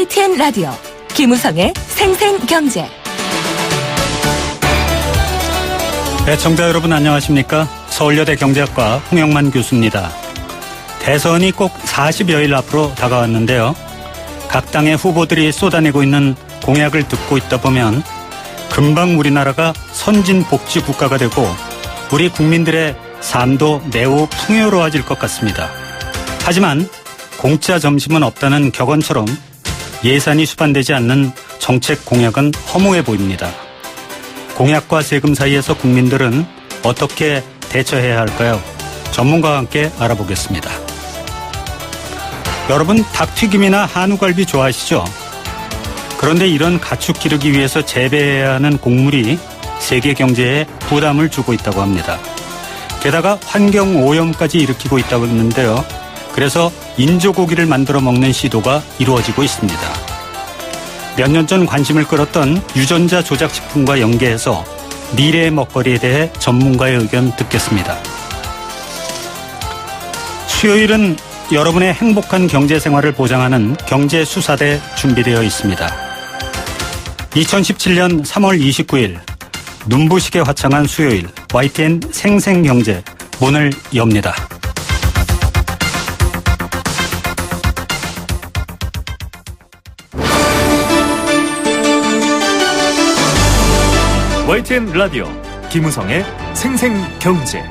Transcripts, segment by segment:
YTN 라디오 김우성의 생생경제. 애청자 여러분 안녕하십니까? 서울여대 경제학과 홍영만 교수입니다. 대선이 꼭 40여일 앞으로 다가왔는데요. 각 당의 후보들이 쏟아내고 있는 공약을 듣고 있다 보면 금방 우리나라가 선진복지 국가가 되고 우리 국민들의 삶도 매우 풍요로워질 것 같습니다. 하지만 공짜 점심은 없다는 격언처럼 예산이 수반되지 않는 정책 공약은 허무해 보입니다. 공약과 세금 사이에서 국민들은 어떻게 대처해야 할까요? 전문가와 함께 알아보겠습니다. 여러분 닭튀김이나 한우갈비 좋아하시죠? 그런데 이런 가축 기르기 위해서 재배해야 하는 곡물이 세계 경제에 부담을 주고 있다고 합니다. 게다가 환경 오염까지 일으키고 있다고 했는데요. 그래서 인조고기를 만들어 먹는 시도가 이루어지고 있습니다. 몇 년 전 관심을 끌었던 유전자 조작식품과 연계해서 미래의 먹거리에 대해 전문가의 의견 듣겠습니다. 수요일은 여러분의 행복한 경제생활을 보장하는 경제수사대 준비되어 있습니다. 2017년 3월 29일 눈부시게 화창한 수요일 YTN 생생경제 문을 엽니다. YTN 라디오 김우성의 생생경제.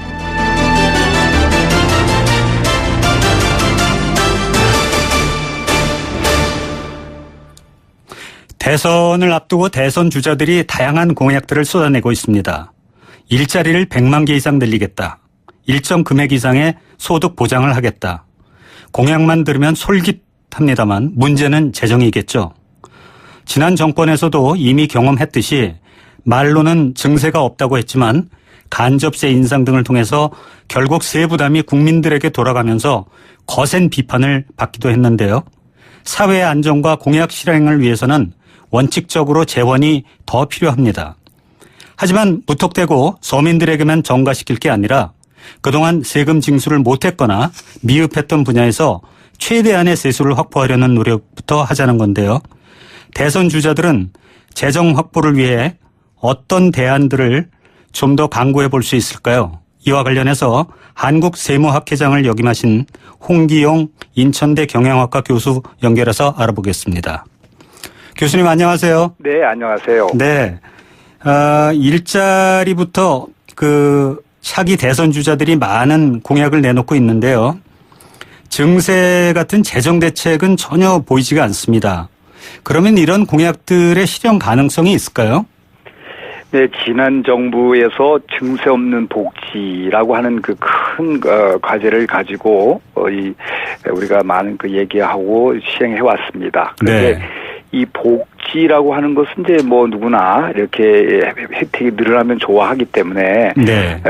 대선을 앞두고 대선 주자들이 다양한 공약들을 쏟아내고 있습니다. 일자리를 100만 개 이상 늘리겠다. 일정 금액 이상의 소득 보장을 하겠다. 공약만 들으면 솔깃합니다만 문제는 재정이겠죠. 지난 정권에서도 이미 경험했듯이 말로는 증세가 없다고 했지만 간접세 인상 등을 통해서 결국 세부담이 국민들에게 돌아가면서 거센 비판을 받기도 했는데요. 사회의 안정과 공약 실행을 위해서는 원칙적으로 재원이 더 필요합니다. 하지만 무턱대고 서민들에게만 전가시킬 게 아니라 그동안 세금 징수를 못했거나 미흡했던 분야에서 최대한의 세수를 확보하려는 노력부터 하자는 건데요. 대선 주자들은 재정 확보를 위해 어떤 대안들을 좀 더 강구해 볼 수 있을까요? 이와 관련해서 한국세무학회장을 역임하신 홍기용 인천대 경영학과 교수 연결해서 알아보겠습니다. 교수님 안녕하세요. 네, 안녕하세요. 네, 일자리부터 차기 대선 주자들이 많은 공약을 내놓고 있는데요. 증세 같은 재정 대책은 전혀 보이지가 않습니다. 그러면 이런 공약들의 실현 가능성이 있을까요? 네, 지난 정부에서 증세 없는 복지라고 하는 그 큰 과제를 가지고 우리가 많은 얘기하고 시행해 왔습니다. 그런데 네. 이 복지라고 하는 것은 이제 뭐 누구나 이렇게 혜택이 늘어나면 좋아하기 때문에 네.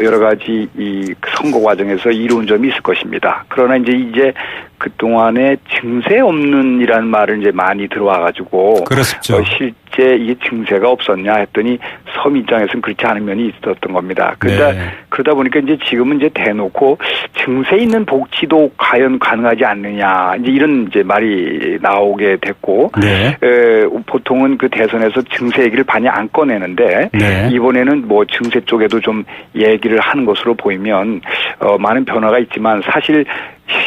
여러 가지 이 선거 과정에서 이로운 점이 있을 것입니다. 그러나 이제 그동안에 증세 없는이라는 말을 이제 많이 들어와 가지고 그렇죠. 실제 이게 증세가 없었냐 했더니 서민 입장에서는 그렇지 않은 면이 있었던 겁니다. 그러다 보니까 이제 지금은 이제 대놓고 증세 있는 복지도 과연 가능하지 않느냐 이제 이런 이제 말이 나오게 됐고 네. 보통은 그 대선에서 증세 얘기를 많이 안 꺼내는데 네. 이번에는 뭐 증세 쪽에도 좀 얘기를 하는 것으로 보이면 많은 변화가 있지만 사실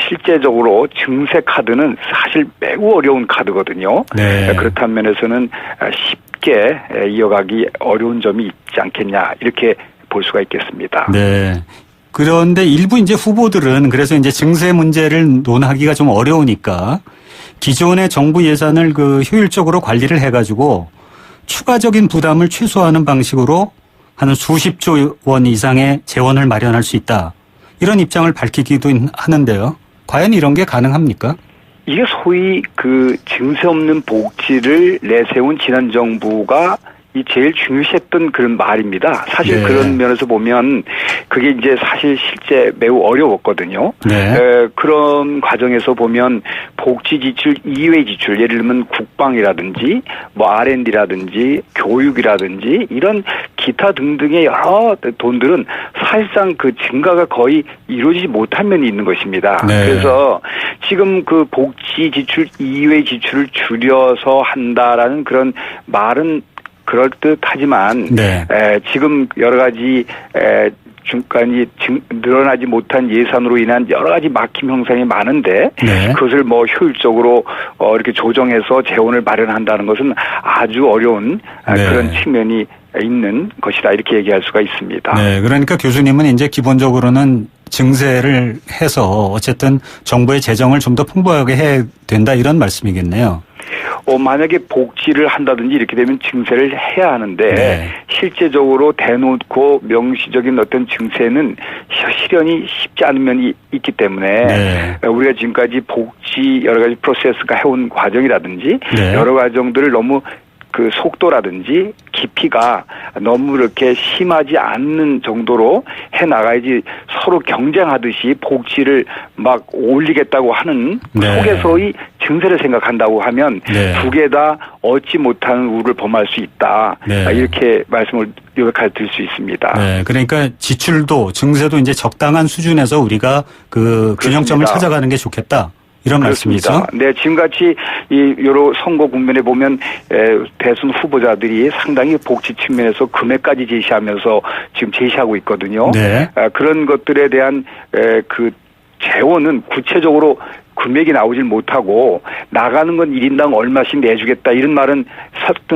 실제적으로 증세 카드는 사실 매우 어려운 카드거든요. 네. 그렇다는 면에서는 쉽게 이어가기 어려운 점이 있지 않겠냐 이렇게 볼 수가 있겠습니다. 네. 그런데 일부 이제 후보들은 그래서 이제 증세 문제를 논하기가 좀 어려우니까 기존의 정부 예산을 효율적으로 관리를 해가지고 추가적인 부담을 최소화하는 방식으로 한 수십조 원 이상의 재원을 마련할 수 있다. 이런 입장을 밝히기도 하는데요. 과연 이런 게 가능합니까? 이게 소위 그 증세 없는 복지를 내세운 지난 정부가 이 제일 중요시했던 그런 말입니다. 사실 네. 그런 면에서 보면 그게 이제 사실 실제 매우 어려웠거든요. 네. 그런 과정에서 보면 복지 지출 이외의 지출, 예를 들면 국방이라든지 뭐 R&D라든지 교육이라든지 이런 기타 등등의 여러 돈들은 사실상 그 증가가 거의 이루어지지 못한 면이 있는 것입니다. 네. 그래서 지금 그 복지 지출 이외의 지출을 줄여서 한다라는 그런 말은 그럴듯하지만 네. 지금 여러 가지 중간이 늘어나지 못한 예산으로 인한 여러 가지 막힘 형상이 많은데 네. 그것을 뭐 효율적으로 이렇게 조정해서 재원을 마련한다는 것은 아주 어려운 네. 그런 측면이 있는 것이다 이렇게 얘기할 수가 있습니다. 네. 그러니까 교수님은 이제 기본적으로는 증세를 해서 어쨌든 정부의 재정을 좀 더 풍부하게 해야 된다 이런 말씀이겠네요. 만약에 복지를 한다든지 이렇게 되면 증세를 해야 하는데 네. 실제적으로 대놓고 명시적인 어떤 증세는 실현이 쉽지 않은 면이 있기 때문에 네. 우리가 지금까지 복지 여러 가지 프로세스가 해온 과정이라든지 네. 여러 과정들을 너무 그 속도라든지 깊이가 너무 이렇게 심하지 않는 정도로 해 나가야지 서로 경쟁하듯이 복지를 막 올리겠다고 하는 네. 속에서의 증세를 생각한다고 하면 네. 두 개 다 얻지 못하는 우를 범할 수 있다. 네. 이렇게 말씀을 요약해 드릴 수 있습니다. 네. 그러니까 지출도 증세도 이제 적당한 수준에서 우리가 그 균형점을 그렇습니다. 찾아가는 게 좋겠다. 이런 그렇습니다. 말씀이죠. 네, 지금같이 이 여러 선거 국면에 보면 대선 후보자들이 상당히 복지 측면에서 금액까지 제시하면서 지금 제시하고 있거든요. 네. 그런 것들에 대한 그 재원은 구체적으로 금액이 나오질 못하고 나가는 건 1인당 얼마씩 내주겠다 이런 말은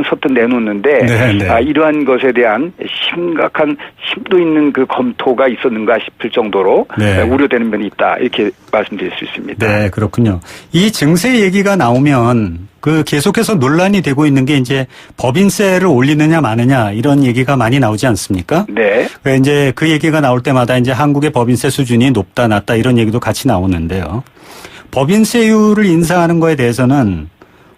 서튼 내놓는데 네, 네. 이러한 것에 대한 심각한 심도 있는 그 검토가 있었는가 싶을 정도로 네. 우려되는 면이 있다 이렇게 말씀드릴 수 있습니다. 네, 그렇군요. 이 증세 얘기가 나오면 그 계속해서 논란이 되고 있는 게 이제 법인세를 올리느냐 마느냐 이런 얘기가 많이 나오지 않습니까? 네. 이제 그 얘기가 나올 때마다 이제 한국의 법인세 수준이 높다 낮다 이런 얘기도 같이 나오는데요. 법인세율을 인상하는 거에 대해서는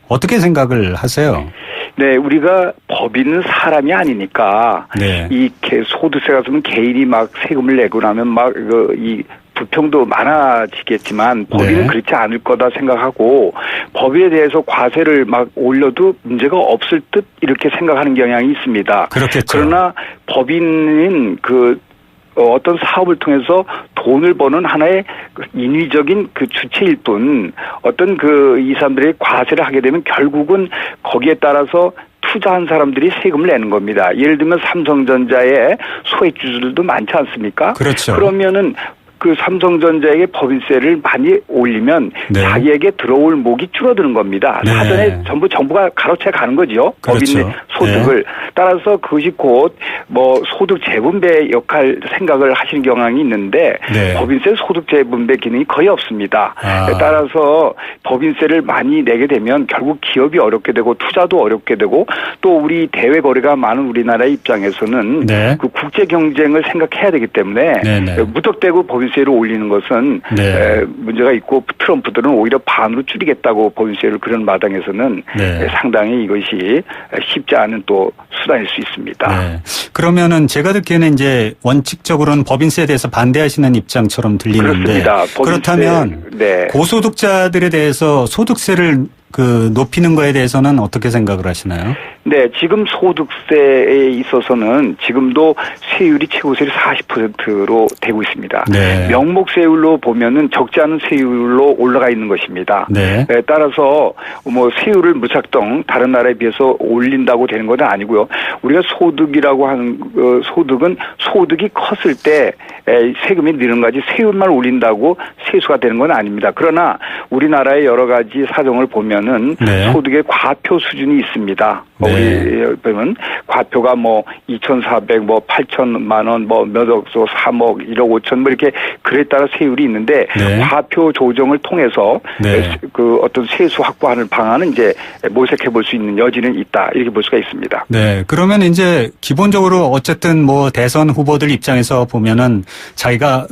어떻게 생각을 하세요? 네, 우리가 법인은 사람이 아니니까 네. 이 소득세 같으면 개인이 막 세금을 내고 나면 막 이 불평도 많아지겠지만 법인은 네. 그렇지 않을 거다 생각하고 법인에 대해서 과세를 막 올려도 문제가 없을 듯 이렇게 생각하는 경향이 있습니다. 그렇겠죠. 그러나 법인은 어떤 사업을 통해서 돈을 버는 하나의 인위적인 그 주체일 뿐 어떤 이 사람들이 과세를 하게 되면 결국은 거기에 따라서 투자한 사람들이 세금을 내는 겁니다. 예를 들면 삼성전자의 소액주주들도 많지 않습니까? 그렇죠. 그러면은 그 삼성전자에게 법인세를 많이 올리면 네. 자기에게 들어올 목이 줄어드는 겁니다. 네. 사전에 전부 정부가 가로채 가는 거죠. 그렇죠. 법인의 소득을. 네. 따라서 그것이 곧 소득 재분배 역할 생각을 하시는 경향이 있는데 네. 법인세 소득 재분배 기능이 거의 없습니다. 아. 따라서 법인세를 많이 내게 되면 결국 기업이 어렵게 되고 투자도 어렵게 되고 또 우리 대외 거래가 많은 우리나라의 입장에서는 네. 그 국제 경쟁을 생각해야 되기 때문에 네, 네. 무턱대고 법인세를 올리는 것은 네. 문제가 있고 트럼프들은 오히려 반으로 줄이겠다고 법인세를 그런 마당에서는 네. 상당히 이것이 쉽지 않은 또 수단일 수 있습니다. 네. 그러면은 제가 듣기에는 이제 원칙적으로는 법인세에 대해서 반대하시는 입장처럼 들리는데 그렇습니다. 그렇다면 네. 고소득자들에 대해서 소득세를 높이는 거에 대해서는 어떻게 생각을 하시나요? 네, 지금 소득세에 있어서는 지금도 세율이 최고세율이 40%로 되고 있습니다. 네. 명목세율로 보면은 적지 않은 세율로 올라가 있는 것입니다. 네. 따라서 세율을 무작정 다른 나라에 비해서 올린다고 되는 건 아니고요. 우리가 소득이라고 하는 소득은 소득이 컸을 때 세금이 느는 거지 세율만 올린다고 세수가 되는 건 아닙니다. 그러나 우리나라의 여러 가지 사정을 보면은 네. 소득의 과표 수준이 있습니다. 네. 우리 보면 과표가 2,400, 8천만 원, 몇 억소 3억, 1억 5천 이렇게 글에 따라 세율이 있는데 네. 과표 조정을 통해서 네. 그 어떤 세수 확보하는 방안은 이제 모색해 볼 수 있는 여지는 있다 이렇게 볼 수가 있습니다. 네. 그러면 이제 기본적으로 어쨌든 대선 후보들 입장에서 보면은 자기가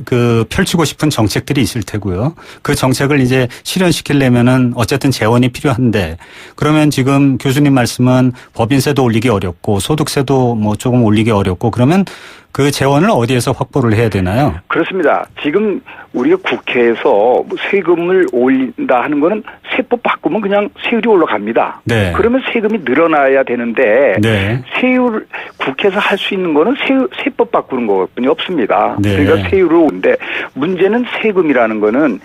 펼치고 싶은 정책들이 있을 테고요. 그 정책을 이제 실현시키려면은 어쨌든 재원이 필요한데 그러면 지금 교수님 말씀은 법인세도 올리기 어렵고 소득세도 뭐 조금 올리기 어렵고 그러면 그 재원을 어디에서 확보를 해야 되나요? 그렇습니다. 지금 우리가 국회에서 세금을 올린다 하는 거는 세법 바꾸면 그냥 세율이 올라갑니다. 네. 그러면 세금이 늘어나야 되는데 네. 세율 국회에서 할 수 있는 거는 세법 바꾸는 것뿐이 없습니다. 네. 그러니까 세율을 오는데 문제는 세금이라는 거는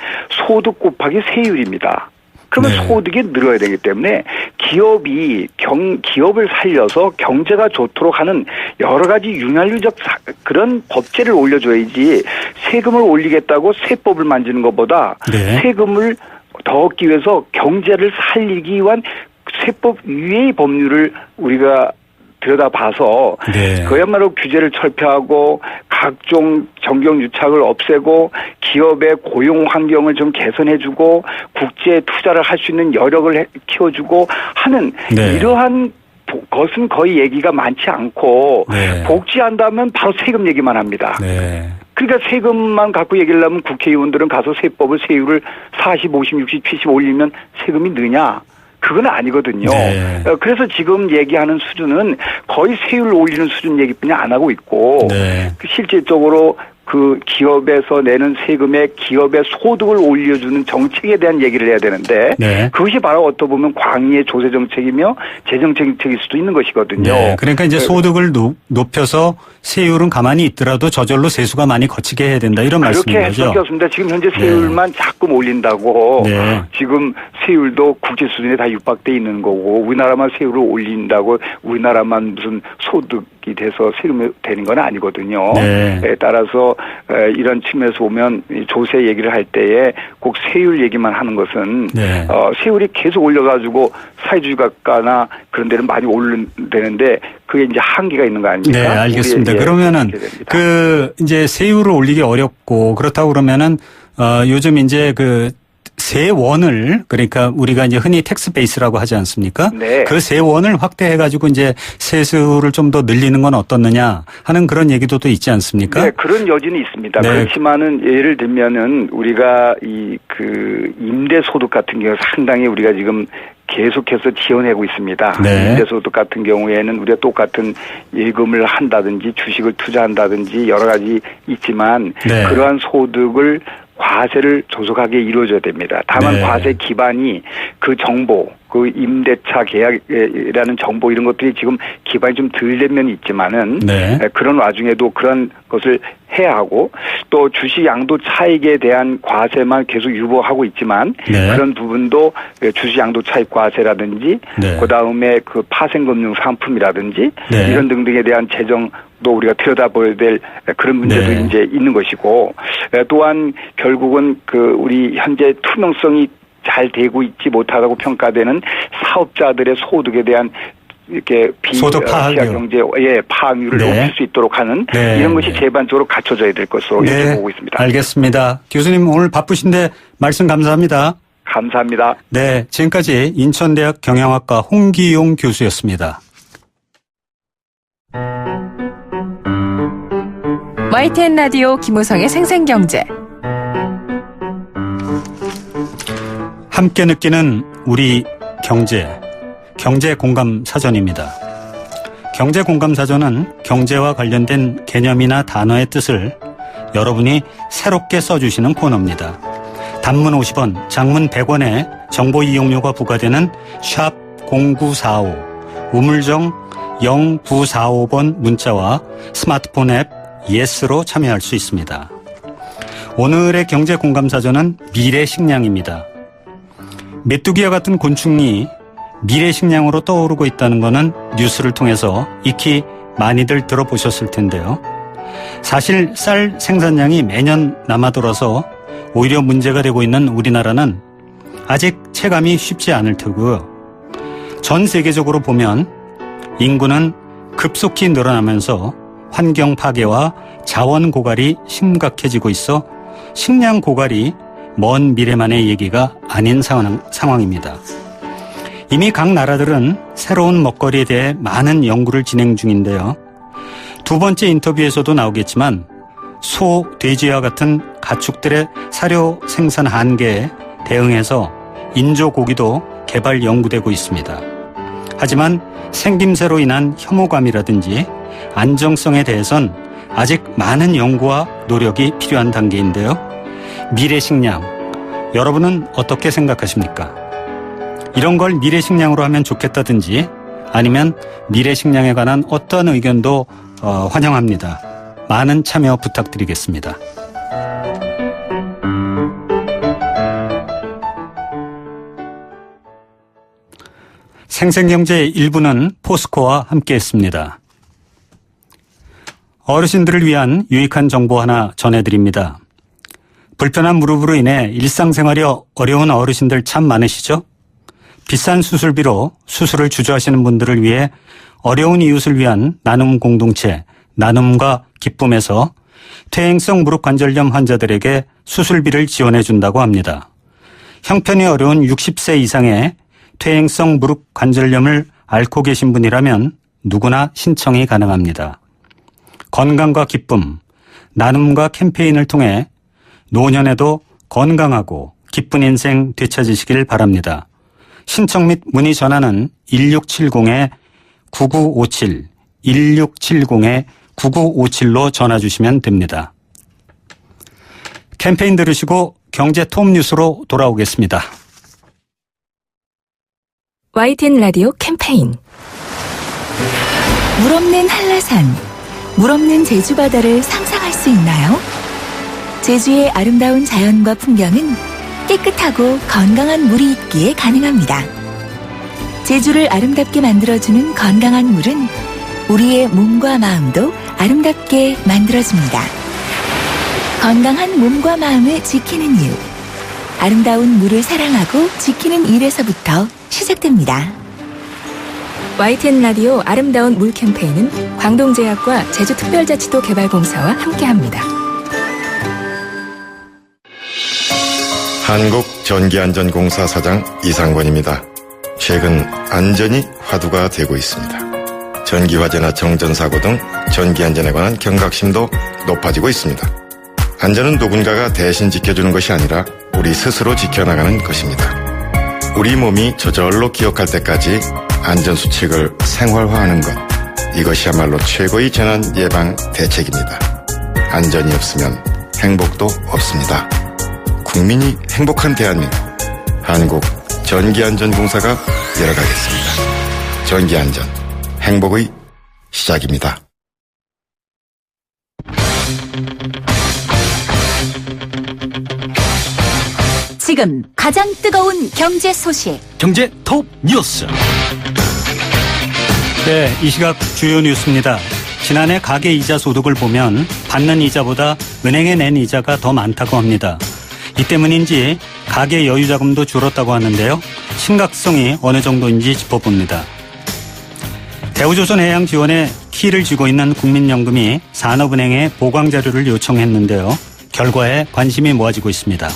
소득 곱하기 세율입니다. 그러면 네. 소득이 늘어야 되기 때문에 기업을 살려서 경제가 좋도록 하는 여러 가지 윤활유적 그런 법제를 올려줘야지 세금을 올리겠다고 세법을 만드는 것보다 네. 세금을 더 얻기 위해서 경제를 살리기 위한 세법 위의 법률을 우리가 들여다봐서 네. 그야말로 규제를 철폐하고 각종 정경유착을 없애고 기업의 고용 환경을 좀 개선해주고 국제 투자를 할 수 있는 여력을 키워주고 하는 네. 이러한 것은 거의 얘기가 많지 않고 네. 복지한다면 바로 세금 얘기만 합니다. 네. 그러니까 세금만 갖고 얘기를 하면 국회의원들은 가서 세법을 세율을 40, 50, 60, 70 올리면 세금이 느냐? 그건 아니거든요. 네. 그래서 지금 얘기하는 수준은 거의 세율을 올리는 수준 얘기뿐이 안 하고 있고 네. 실질적으로 그 기업에서 내는 세금에 기업의 소득을 올려주는 정책에 대한 얘기를 해야 되는데 네. 그것이 바로 어떻게 보면 광의의 조세 정책이며 재정 정책일 수도 있는 것이거든요. 네. 그러니까 이제 소득을 높여서 세율은 가만히 있더라도 저절로 세수가 많이 거치게 해야 된다 이런 말씀인 그렇게 할 거죠. 수밖에 없습니다. 지금 현재 세율만 자꾸 올린다고 네. 지금 세율도 국제 수준에 다 육박돼 있는 거고 우리나라만 세율을 올린다고 우리나라만 무슨 소득이 돼서 세금이 되는 건 아니거든요. 네. 따라서 이런 측면에서 보면 조세 얘기를 할 때에 꼭 세율 얘기만 하는 것은 네. 세율이 계속 올려가지고 사회주의 국가나 그런 데는 많이 오르는데 그게 이제 한계가 있는 거 아닙니까? 네, 알겠습니다. 그러면은 그 이제 세율을 올리기 어렵고 그렇다고 그러면은 요즘 이제 그 세원을 그러니까 우리가 이제 흔히 텍스 베이스라고 하지 않습니까? 네. 그 세원을 확대해 가지고 이제 세수를 좀 더 늘리는 건 어떻느냐 하는 그런 얘기도 또 있지 않습니까? 네, 그런 여지는 있습니다. 네. 그렇지만은 예를 들면은 우리가 그 임대 소득 같은 경우 상당히 우리가 지금 계속해서 지원하고 있습니다. 네. 임대소득 같은 경우에는 우리가 똑같은 예금을 한다든지 주식을 투자한다든지 여러 가지 있지만 네. 그러한 소득을 과세를 조속하게 이루어져야 됩니다. 다만 네. 과세 기반이 그 정보, 그 임대차 계약이라는 정보 이런 것들이 지금 기반이 좀 덜 된 면이 있지만은 네. 그런 와중에도 그런 것을 해야 하고 또 주식 양도 차익에 대한 과세만 계속 유보하고 있지만 네. 그런 부분도 주식 양도 차익 과세라든지 네. 그다음에 그 파생금융 상품이라든지 네. 이런 등등에 대한 재정도 우리가 들여다봐야 될 그런 문제도 네. 이제 있는 것이고 또한 결국은 그 우리 현재 투명성이 잘 되고 있지 못하다고 평가되는 사업자들의 소득에 대한 이렇게 소득 파악이요. 경제 파악률을 네. 높일 수 있도록 하는 네. 이런 것이 제반적으로 갖춰져야 될 것으로 이렇게 보고 있습니다. 알겠습니다. 교수님 오늘 바쁘신데 말씀 감사합니다. 감사합니다. 네, 지금까지 인천대학 경영학과 홍기용 교수였습니다. YTN 라디오 김우성의 생생경제. 함께 느끼는 우리 경제 공감 사전입니다. 경제 공감 사전은 경제와 관련된 개념이나 단어의 뜻을 여러분이 새롭게 써주시는 코너입니다. 단문 50원, 장문 100원의 정보 이용료가 부과되는 샵 0945, 우물정 0945번 문자와 스마트폰 앱 예스로 참여할 수 있습니다. 오늘의 경제 공감 사전은 미래 식량입니다. 메뚜기와 같은 곤충이 미래 식량으로 떠오르고 있다는 것은 뉴스를 통해서 익히 많이들 들어보셨을 텐데요. 사실 쌀 생산량이 매년 남아돌아서 오히려 문제가 되고 있는 우리나라는 아직 체감이 쉽지 않을 테고요. 전 세계적으로 보면 인구는 급속히 늘어나면서 환경 파괴와 자원 고갈이 심각해지고 있어 식량 고갈이 먼 미래만의 얘기가 아닌 상황입니다. 이미 각 나라들은 새로운 먹거리에 대해 많은 연구를 진행 중인데요. 두 번째 인터뷰에서도 나오겠지만 소, 돼지와 같은 가축들의 사료 생산 한계에 대응해서 인조 고기도 개발 연구되고 있습니다. 하지만 생김새로 인한 혐오감이라든지 안정성에 대해선 아직 많은 연구와 노력이 필요한 단계인데요. 미래식량, 여러분은 어떻게 생각하십니까? 이런 걸 미래식량으로 하면 좋겠다든지 아니면 미래식량에 관한 어떤 의견도 환영합니다. 많은 참여 부탁드리겠습니다. 생생경제 1부는 포스코와 함께했습니다. 어르신들을 위한 유익한 정보 하나 전해드립니다. 불편한 무릎으로 인해 일상생활이 어려운 어르신들 참 많으시죠? 비싼 수술비로 수술을 주저하시는 분들을 위해 어려운 이웃을 위한 나눔 공동체, 나눔과 기쁨에서 퇴행성 무릎 관절염 환자들에게 수술비를 지원해 준다고 합니다. 형편이 어려운 60세 이상의 퇴행성 무릎 관절염을 앓고 계신 분이라면 누구나 신청이 가능합니다. 건강과 기쁨, 나눔과 캠페인을 통해 노년에도 건강하고 기쁜 인생 되찾으시길 바랍니다. 신청 및 문의 전화는 1670-9957, 1670-9957로 전화 주시면 됩니다. 캠페인 들으시고 경제 톱 뉴스로 돌아오겠습니다. YTN 라디오 캠페인 물 없는 한라산, 물 없는 제주 바다를 상상할 수 있나요? 제주의 아름다운 자연과 풍경은 깨끗하고 건강한 물이 있기에 가능합니다. 제주를 아름답게 만들어주는 건강한 물은 우리의 몸과 마음도 아름답게 만들어줍니다. 건강한 몸과 마음을 지키는 이유, 아름다운 물을 사랑하고 지키는 일에서부터 시작됩니다. YTN 라디오 아름다운 물 캠페인은 광동제약과 제주특별자치도 개발공사와 함께합니다. 한국전기안전공사 사장 이상권입니다. 최근 안전이 화두가 되고 있습니다. 전기화재나 정전사고 등 전기안전에 관한 경각심도 높아지고 있습니다. 안전은 누군가가 대신 지켜주는 것이 아니라 우리 스스로 지켜나가는 것입니다. 우리 몸이 저절로 기억할 때까지 안전수칙을 생활화하는 것, 이것이야말로 최고의 재난 예방 대책입니다. 안전이 없으면 행복도 없습니다. 국민이 행복한 대한민국, 한국전기안전공사가 열어가겠습니다. 전기안전, 행복의 시작입니다. 지금 가장 뜨거운 경제 소식. 경제 톱 뉴스. 네, 이 시각 주요 뉴스입니다. 지난해 가계 이자 소득을 보면 받는 이자보다 은행에 낸 이자가 더 많다고 합니다. 이 때문인지 가계 여유자금도 줄었다고 하는데요. 심각성이 어느 정도인지 짚어봅니다. 대우조선해양 지원에 키를 쥐고 있는 국민연금이 산업은행에 보강자료를 요청했는데요. 결과에 관심이 모아지고 있습니다.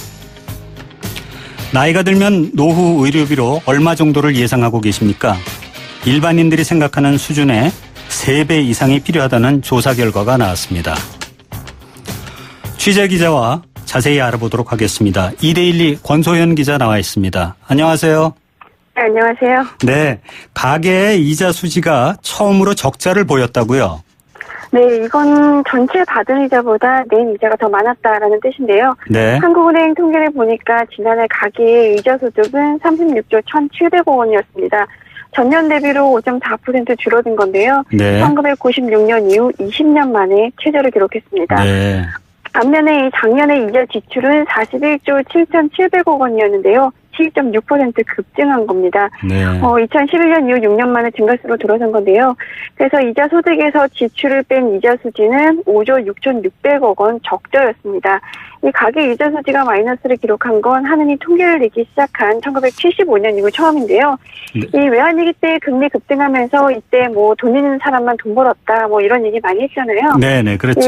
나이가 들면 노후 의료비로 얼마 정도를 예상하고 계십니까? 일반인들이 생각하는 수준의 3배 이상이 필요하다는 조사 결과가 나왔습니다. 취재기자와 자세히 알아보도록 하겠습니다. 이데일리 권소연 기자 나와 있습니다. 안녕하세요. 네, 안녕하세요. 네, 가계의 이자 수지가 처음으로 적자를 보였다고요? 네, 이건 전체 받은 이자보다 낸 이자가 더 많았다라는 뜻인데요. 네. 한국은행 통계를 보니까 지난해 가계의 이자 소득은 36조 1,700억 원이었습니다. 전년 대비로 5.4% 줄어든 건데요. 네. 1996년 이후 20년 만에 최저를 기록했습니다. 네. 반면에 작년에 이자 지출은 41조 7,700억 원이었는데요. 7.6% 급증한 겁니다. 네. 2011년 이후 6년 만에 증가세로 들어선 건데요. 그래서 이자 소득에서 지출을 뺀 이자 수지는 5조 6,600억 원 적자였습니다. 이 가계 이자 수지가 마이너스를 기록한 건 한은이 통계를 내기 시작한 1975년 이후 처음인데요. 네. 이 외환위기 때 금리 급등하면서 이때 뭐 돈 있는 사람만 돈 벌었다 뭐 이런 얘기 많이 했잖아요. 네네, 그렇죠.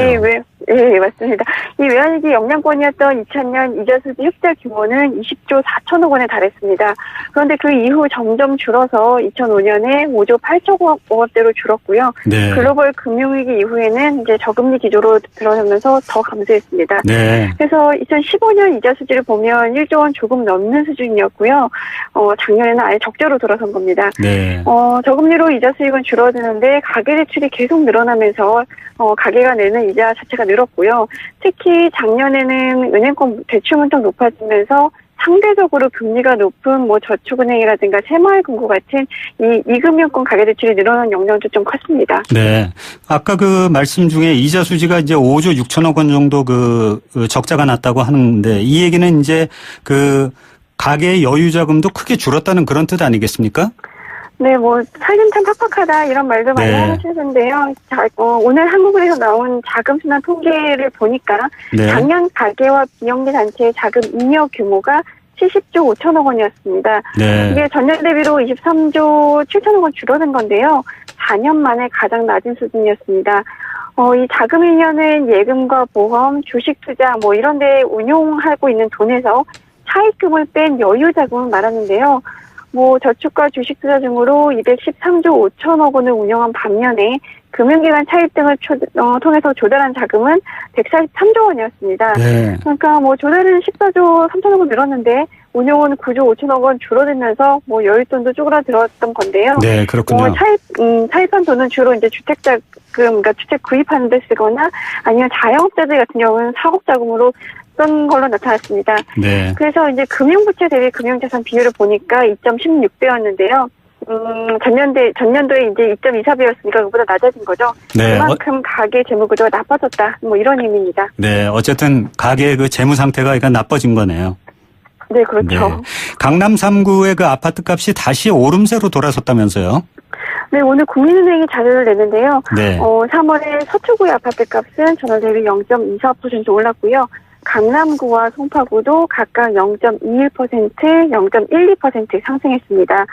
네, 맞습니다. 이 외환위기 영향권이었던 2000년 이자 수지 흑자 규모는 20조 4천억 원에 달했습니다. 그런데 그 이후 점점 줄어서 2005년에 5조 8천억 원대로 줄었고요. 네. 글로벌 금융위기 이후에는 이제 저금리 기조로 들어서면서 더 감소했습니다. 네. 그래서 2015년 이자 수지를 보면 1조 원 조금 넘는 수준이었고요. 작년에는 아예 적자로 돌아선 겁니다. 네. 저금리로 이자 수익은 줄어드는데 가계대출이 계속 늘어나면서 가계가 내는 이자 자체가 늘었고요. 특히 작년에는 은행권 대출 문턱 높아지면서 상대적으로 금리가 높은 뭐 저축은행이라든가 새마을금고 같은 이 금융권 가계대출이 늘어난 영향도 좀 컸습니다. 네. 아까 그 말씀 중에 이자 수지가 이제 5조 6천억 원 정도 그 적자가 났다고 하는데 이 얘기는 이제 그 가계의 여유 자금도 크게 줄었다는 그런 뜻 아니겠습니까? 네, 뭐 살림 참 팍팍하다 이런 말도 많이 네. 하시는데요. 오늘 한국은행에서 나온 자금순환 통계를 보니까 네. 작년 가계와 비영리 단체의 자금 잉여 규모가 70조 5천억 원이었습니다. 네. 이게 전년 대비로 23조 7천억 원 줄어든 건데요. 4년 만에 가장 낮은 수준이었습니다. 이 자금 잉여는 예금과 보험, 주식 투자 뭐 이런 데 운용하고 있는 돈에서 차입금을 뺀 여유 자금을 말하는데요. 뭐 저축과 주식 투자 등으로 213조 5천억 원을 운영한 반면에 금융기관 차입 등을 통해서 조달한 자금은 143조 원이었습니다. 네. 그러니까 뭐 조달은 14조 3천억 원 늘었는데 운용은 9조 5천억 원 줄어들면서 뭐 여윳돈도 쪼그라들었던 건데요. 네, 그렇군요. 차입한 돈은 주로 이제 주택 자금, 그러니까 주택 구입하는 데 쓰거나 아니면 자영업자들 같은 경우는 사업 자금으로 쓴 걸로 나타났습니다. 네. 그래서 이제 금융부채 대비 금융자산 비율을 보니까 2.16배였는데요. 전년도에 이제 2.24배였으니까 그보다 낮아진 거죠. 네. 그만큼 가계 재무 구조가 나빠졌다. 뭐 이런 의미입니다. 네. 어쨌든 가계의 그 재무 상태가 그러니까 나빠진 거네요. 네, 그렇죠. 네. 강남 3구의 그 아파트 값이 다시 오름세로 돌아섰다면서요? 네, 오늘 국민은행이 자료를 내는데요. 네. 3월에 서초구의 아파트 값은 전월 대비 0.24% 올랐고요. 강남구와 송파구도 각각 0.21%, 0.12% 상승했습니다.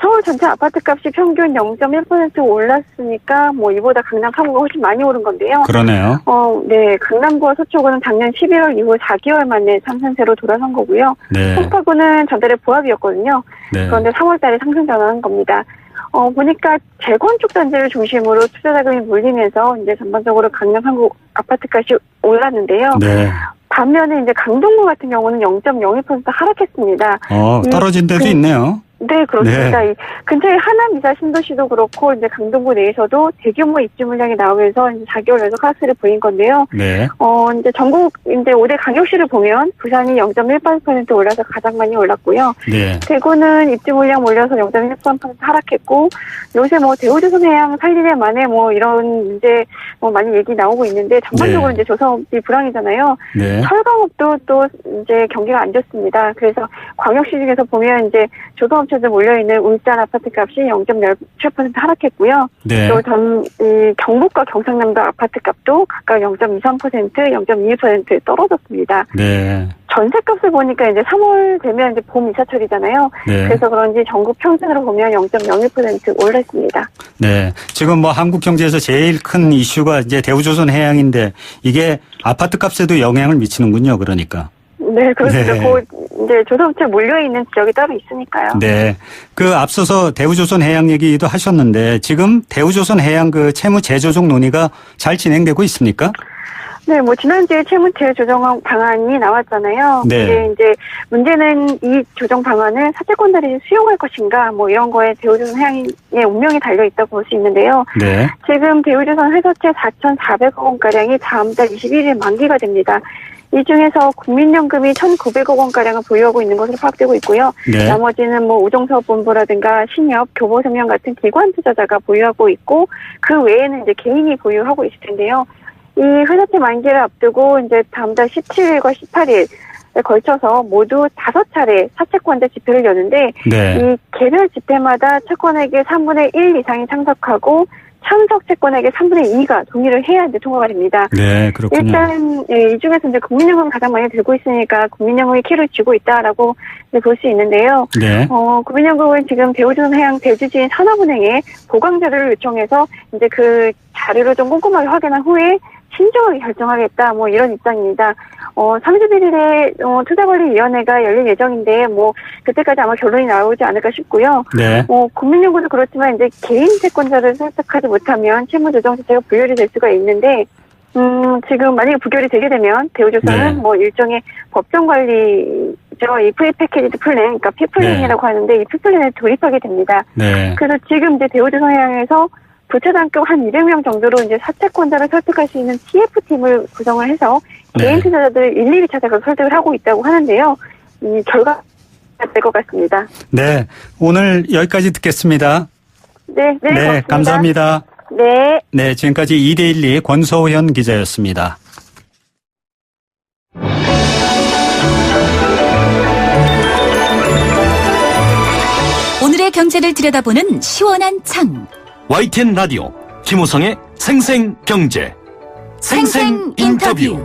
서울 전체 아파트 값이 평균 0.1% 올랐으니까 뭐 이보다 강남 3구가 훨씬 많이 오른 건데요. 그러네요. 네, 강남구와 서초구는 작년 11월 이후 4개월 만에 상승세로 돌아선 거고요. 네. 송파구는 전달에 보합이었거든요. 네. 그런데 3월 달에 상승 전환한 겁니다. 보니까 재건축 단지를 중심으로 투자 자금이 몰리면서 이제 전반적으로 강남 3구 아파트 값이 올랐는데요. 네. 반면에 이제 강동구 같은 경우는 0.02% 하락했습니다. 떨어진 데도 있네요. 네, 그렇습니다. 네. 이 근처에 하남이사 신도시도 그렇고 이제 강동구 내에서도 대규모 입주 물량이 나오면서 이제 4개월 연속 하락세를 보인 건데요. 네. 이제 전국 이제 5대 강역시를 보면 부산이 0.18% 올라서 가장 많이 올랐고요. 네. 대구는 입주 물량 몰려서 0.13% 하락했고 요새 뭐 대우조선해양 살리네 만에 뭐 이런 문제 뭐 많이 얘기 나오고 있는데 전반적으로 네. 이제 조선업이 불황이잖아요. 네. 철강업도 또 이제 경기가 안 좋습니다. 그래서 광역시 중에서 보면 이제 조선업체들 몰려있는 울산 아파트 값이 0.17% 하락했고요. 네. 또 경북과 경상남도 아파트 값도 각각 0.23%, 0.21% 떨어졌습니다. 네. 전세값을 보니까 이제 3월 되면 이제 봄 이사철이잖아요. 네. 그래서 그런지 전국 평균으로 보면 0.01% 올랐습니다. 네. 지금 뭐 한국 경제에서 제일 큰 이슈가 이제 대우조선해양인데 이게 아파트 값에도 영향을 미치는군요. 그러니까. 네, 그렇습니다. 네. 이제 조선업체 몰려있는 지역이 따로 있으니까요. 네. 그 앞서서 대우조선해양 얘기도 하셨는데 지금 대우조선해양 그 채무 재조정 논의가 잘 진행되고 있습니까? 네, 뭐 지난주에 채무체 조정 방안이 나왔잖아요. 네. 근데 이제 문제는 이 조정 방안을 사채권자들이 수용할 것인가 뭐 이런 거에 대우조선해양의 운명이 달려 있다고 볼 수 있는데요. 네. 지금 대우조선 회사채 4,400억 원가량이 다음 달 21일 만기가 됩니다. 이 중에서 국민연금이 1,900억 원가량을 보유하고 있는 것으로 파악되고 있고요. 네. 나머지는 뭐 우정사업본부라든가 신협, 교보생명 같은 기관 투자자가 보유하고 있고 그 외에는 이제 개인이 보유하고 있을 텐데요. 이 회사채 만기를 앞두고 이제 다음 달 17일과 18일에 걸쳐서 모두 5차례 사채권자 집회를 여는데 네. 이 개별 집회마다 채권액의 3분의 1 이상이 참석하고 참석 채권액의 3분의 2가 동의를 해야 이제 통과가 됩니다. 네, 그렇군요. 일단 이 중에서 이제 국민연금 가장 많이 들고 있으니까 국민연금이 키를 쥐고 있다라고 볼 수 있는데요. 네. 국민연금은 지금 대우조선해양 대주주인 산업은행에 보강 자료를 요청해서 이제 그 자료를 좀 꼼꼼하게 확인한 후에 신중하게 결정하겠다, 뭐 이런 입장입니다. 31일에 투자관리위원회가 열릴 예정인데, 뭐 그때까지 아마 결론이 나오지 않을까 싶고요. 네. 국민연구도 그렇지만 이제 개인 채권자를 설득하지 못하면 채무조정 자체가 부결이 될 수가 있는데, 지금 만약에 부결이 되게 되면 대우조선은 네. 뭐 일종의 법정관리죠. 이 프리 패키지드 플랜, 그러니까 피플랜이라고 네. 하는데 이 피플랜에 돌입하게 됩니다. 네. 그래서 지금 이제 대우조선해양에서 부채단급 한 200명 정도로 이제 사채권자를 설득할 수 있는 TF팀을 구성을 해서 개인 네. 투자자들을 일일이 찾아가서 설득을 하고 있다고 하는데요. 이 결과가 될 것 같습니다. 네. 오늘 여기까지 듣겠습니다. 네, 네. 고맙습니다. 감사합니다. 네. 네. 지금까지 2대12 권소현 기자였습니다. 오늘의 경제를 들여다보는 시원한 창. YTN 라디오 김우성의 생생경제 생생 인터뷰.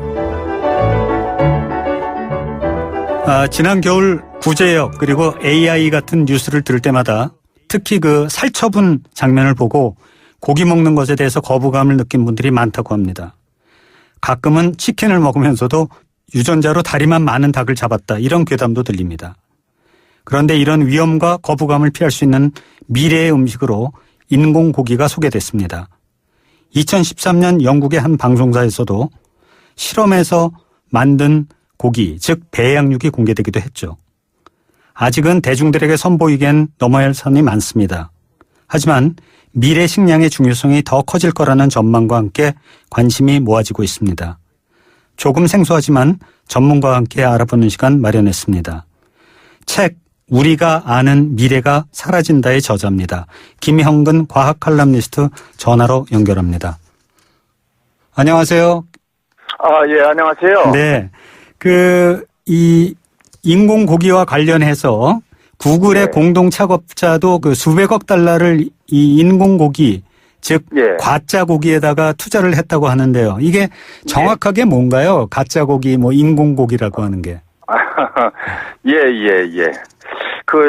지난 겨울 구제역 그리고 AI 같은 뉴스를 들을 때마다 특히 그 살처분 장면을 보고 고기 먹는 것에 대해서 거부감을 느낀 분들이 많다고 합니다. 가끔은 치킨을 먹으면서도 유전자로 다리만 많은 닭을 잡았다 이런 괴담도 들립니다. 그런데 이런 위험과 거부감을 피할 수 있는 미래의 음식으로 인공고기가 소개됐습니다. 2013년 영국의 한 방송사에서도 실험에서 만든 고기, 즉 배양육이 공개되기도 했죠. 아직은 대중들에게 선보이기엔 넘어야 할 선이 많습니다. 하지만 미래 식량의 중요성이 더 커질 거라는 전망과 함께 관심이 모아지고 있습니다. 조금 생소하지만 전문가와 함께 알아보는 시간 마련했습니다. 책 우리가 아는 미래가 사라진다의 저자입니다. 김형근 과학 칼럼니스트 전화로 연결합니다. 안녕하세요. 예, 안녕하세요. 네. 이 인공고기와 관련해서 구글의 네. 공동 창업자도 그 수백억 달러를 이 인공고기, 즉 예. 가짜 고기에다가 투자를 했다고 하는데요. 이게 정확하게 뭔가요? 가짜 고기, 뭐 인공고기라고 하는 게. 예.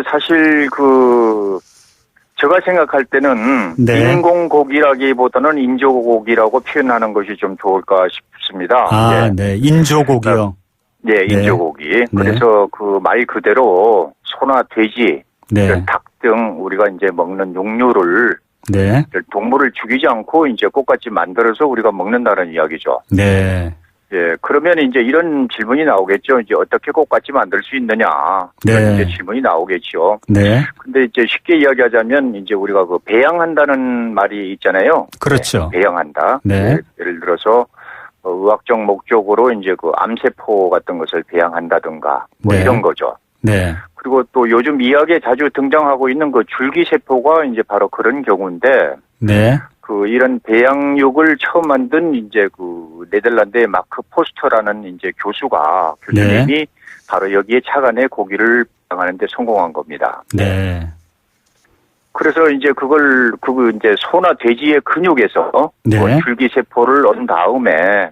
사실 제가 생각할 때는 네. 인공고기라기보다는 인조고기라고 표현하는 것이 좀 좋을까 싶습니다. 아, 예. 네. 인조고기요. 예, 인조고기. 네. 그래서 그 말 그대로 소나 돼지, 네. 닭 등 우리가 이제 먹는 육류를 네. 동물을 죽이지 않고 이제 똑같이 만들어서 우리가 먹는다는 이야기죠. 네. 예, 그러면 이제 이런 질문이 나오겠죠. 이제 어떻게 꽃같이 만들 수 있느냐. 그런 네. 이제 질문이 나오겠죠. 네. 근데 이제 쉽게 이야기하자면 이제 우리가 배양한다는 말이 있잖아요. 그렇죠. 네, 배양한다. 네. 예를 들어서 의학적 목적으로 이제 암세포 같은 것을 배양한다든가 뭐 네. 이런 거죠. 네. 그리고 또 요즘 이야기에 자주 등장하고 있는 그 줄기세포가 이제 바로 그런 경우인데 네. 이런 배양육을 처음 만든 이제 네덜란드의 마크 포스터라는 이제 교수님이 네. 바로 여기에 차관의 고기를 배양하는데 성공한 겁니다. 네. 그래서 이제 이제 소나 돼지의 근육에서 네. 줄기세포를 얻은 다음에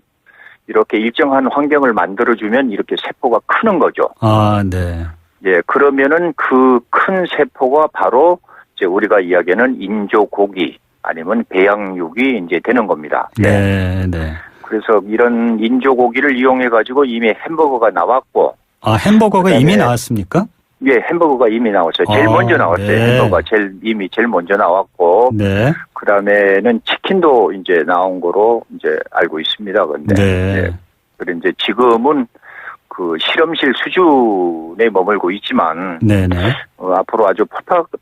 이렇게 일정한 환경을 만들어주면 이렇게 세포가 크는 거죠. 아, 네. 예, 그러면은 그 큰 세포가 바로 이제 우리가 이야기하는 인조고기 아니면 배양육이 이제 되는 겁니다. 네, 네. 그래서 이런 인조고기를 이용해가지고 이미 햄버거가 나왔고. 아, 햄버거가 이미 나왔습니까? 예, 햄버거가 이미 나왔어요. 제일 먼저 나왔어요. 네. 햄버거가 제일 먼저 나왔고. 네. 그 다음에는 치킨도 이제 나온 거로 이제 알고 있습니다. 근데. 네. 예. 그리고 이제 지금은 실험실 수준에 머물고 있지만. 네네. 앞으로 아주